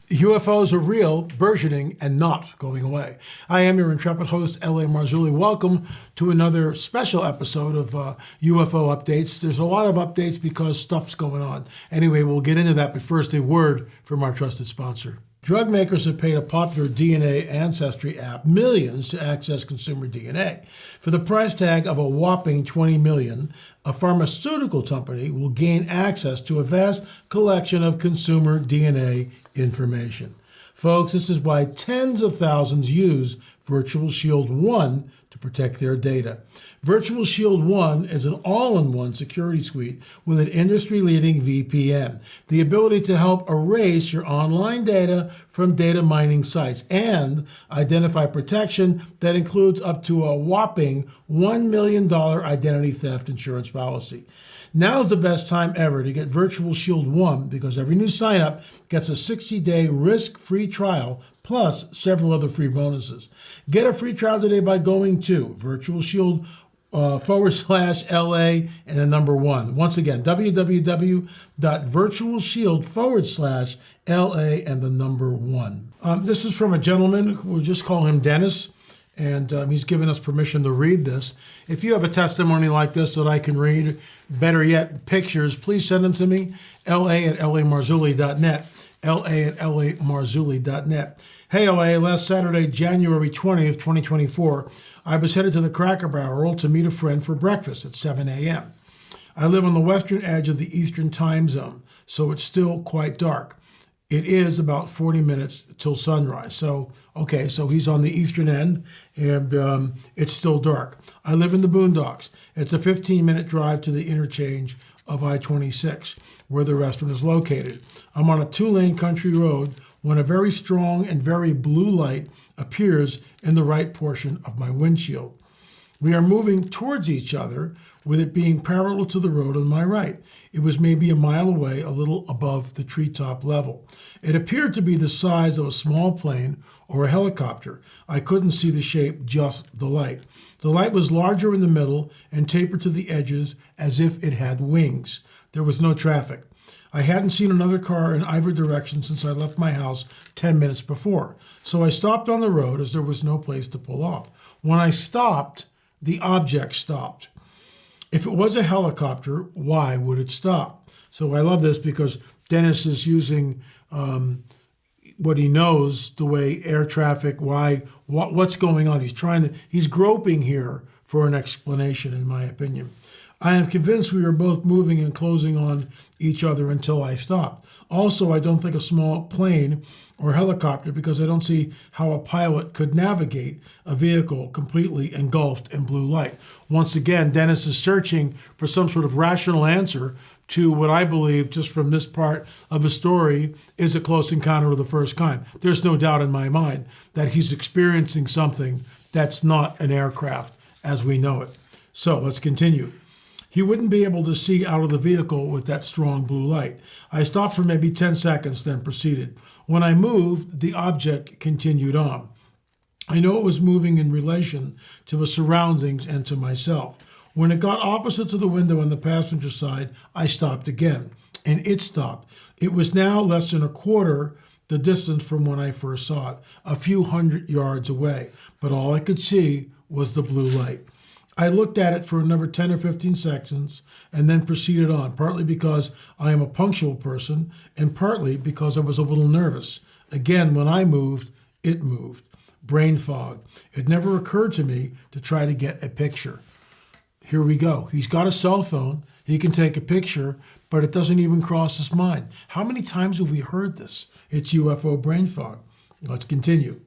UFOs are real, burgeoning, and not going away. I am your intrepid host, L.A. Marzulli. Welcome to another special episode of UFO Updates. There's a lot of updates because stuff's going on. Anyway, we'll get into that, but first a word from our trusted sponsor. Drug makers have paid a popular DNA ancestry app millions to access consumer DNA. For the price tag of a whopping $20 million, a pharmaceutical company will gain access to a vast collection of consumer DNA information. Folks, this is why tens of thousands use Virtual Shield 1 to protect their data. Virtual Shield 1 is an all-in-one security suite with an industry-leading VPN, the ability to help erase your online data from data mining sites, and identify protection that includes up to a whopping $1 million identity theft insurance policy. Now is the best time ever to get Virtual Shield 1 because every new sign-up gets a 60-day risk-free trial plus several other free bonuses. Get a free trial today by going to Virtual Shield /LA and the number 1. Once again, www.virtualshield/LA and the number 1. This is from a gentleman, we'll just call him Dennis, and he's given us permission to read this. If you have a testimony like this that I can read, better yet, pictures, please send them to me, la@lamarzulli.net, la@lamarzulli.net. Hey, LA, last Saturday, January 20th, 2024, I was headed to the Cracker Barrel to meet a friend for breakfast at 7 a.m. I live on the western edge of the Eastern time zone, so it's still quite dark. It is about 40 minutes till sunrise. So he's on the eastern end, and it's still dark. I live in the boondocks. It's a 15-minute drive to the interchange of I-26, where the restaurant is located. I'm on a 2-lane country road when a very strong and very blue light appears in the right portion of my windshield. We are moving towards each other, with it being parallel to the road on my right. It was maybe a mile away, a little above the treetop level. It appeared to be the size of a small plane or a helicopter. I couldn't see the shape, just the light. The light was larger in the middle and tapered to the edges as if it had wings. There was no traffic. I hadn't seen another car in either direction since I left my house 10 minutes before. So I stopped on the road as there was no place to pull off. When I stopped, the object stopped. If it was a helicopter, why would it stop? So I love this because Dennis is using what he knows, the way air traffic, what's going on. He's groping here for an explanation, in my opinion. I am convinced we are both moving and closing on each other until I stop. Also, I don't think a small plane or helicopter because I don't see how a pilot could navigate a vehicle completely engulfed in blue light. Once again, Dennis is searching for some sort of rational answer to what I believe, just from this part of the story, is a close encounter of the first kind. There's no doubt in my mind that he's experiencing something that's not an aircraft as we know it. So let's continue. He wouldn't be able to see out of the vehicle with that strong blue light. I stopped for maybe 10 seconds, then proceeded. When I moved, the object continued on. I know it was moving in relation to the surroundings and to myself. When it got opposite to the window on the passenger side, I stopped again, and it stopped. It was now less than a quarter the distance from when I first saw it, a few hundred yards away, but all I could see was the blue light. I looked at it for another 10 or 15 seconds and then proceeded on, partly because I am a punctual person and partly because I was a little nervous. Again, when I moved, it moved. Brain fog. It never occurred to me to try to get a picture. Here we go. He's got a cell phone. He can take a picture, but it doesn't even cross his mind. How many times have we heard this? It's UFO brain fog. Let's continue.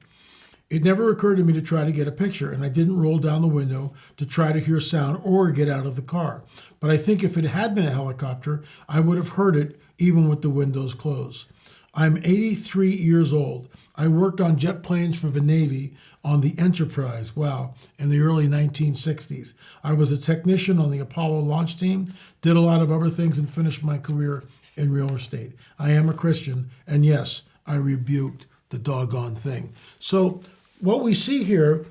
It never occurred to me to try to get a picture, and I didn't roll down the window to try to hear sound or get out of the car. But I think if it had been a helicopter, I would have heard it even with the windows closed. I'm 83 years old. I worked on jet planes for the Navy on the Enterprise, in the early 1960s. I was a technician on the Apollo launch team, did a lot of other things, and finished my career in real estate. I am a Christian, and yes, I rebuked the doggone thing. So what we see here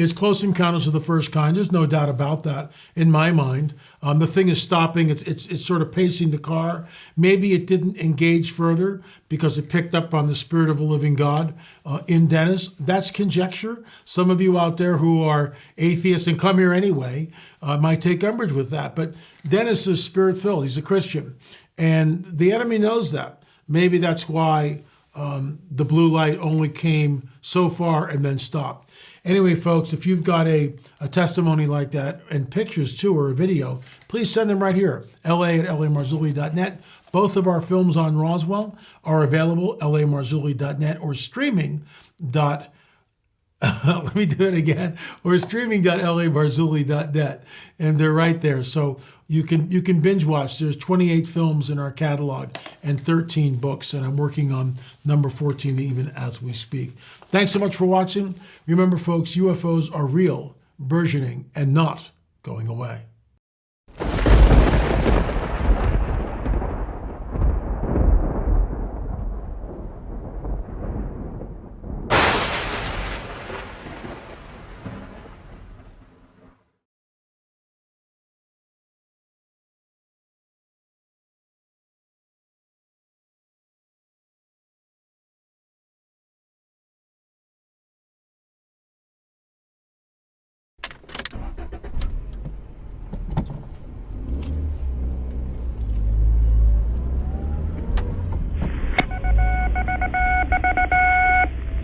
It's Close Encounters of the First Kind. There's no doubt about that in my mind. The thing is stopping. It's sort of pacing the car. Maybe it didn't engage further because it picked up on the Spirit of a Living God in Dennis. That's conjecture. Some of you out there who are atheists and come here anyway might take umbrage with that. But Dennis is Spirit-filled. He's a Christian. And the enemy knows that. Maybe that's why the blue light only came so far and then stopped. Anyway, folks, if you've got a testimony like that, and pictures too, or a video, please send them right here, la@lamarzulli.net. Both of our films on Roswell are available, lamarzulli.net, or streaming. Let me do it again. Or streaming.lamarzulli.net, and they're right there. So you can binge watch. There's 28 films in our catalog and 13 books, and I'm working on number 14 even as we speak. Thanks so much for watching. Remember, folks, UFOs are real, burgeoning, and not going away.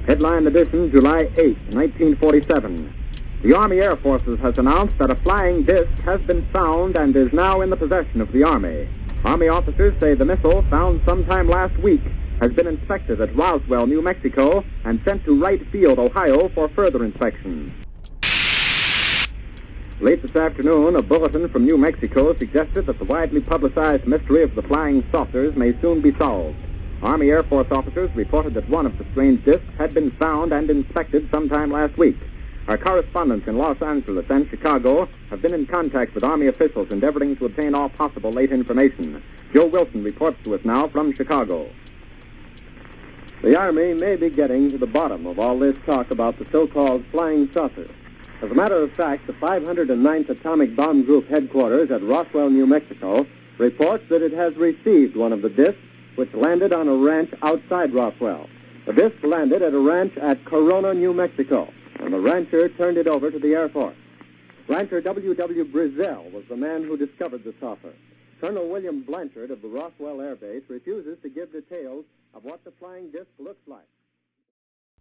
Headline edition, July 8, 1947. The Army Air Forces has announced that a flying disc has been found and is now in the possession of the Army. Army officers say the missile, found sometime last week, has been inspected at Roswell, New Mexico, and sent to Wright Field, Ohio, for further inspection. Late this afternoon, a bulletin from New Mexico suggested that the widely publicized mystery of the flying saucers may soon be solved. Army Air Force officers reported that one of the strange discs had been found and inspected sometime last week. Our correspondents in Los Angeles and Chicago have been in contact with Army officials endeavoring to obtain all possible late information. Joe Wilson reports to us now from Chicago. The Army may be getting to the bottom of all this talk about the so-called flying saucer. As a matter of fact, the 509th Atomic Bomb Group headquarters at Roswell, New Mexico, reports that it has received one of the discs which landed on a ranch outside Roswell. The disc landed at a ranch at Corona, New Mexico, and the rancher turned it over to the Air Force. Rancher W.W. Brizzell was the man who discovered the saucer. Colonel William Blanchard of the Roswell Air Base refuses to give details of what the flying disc looks like.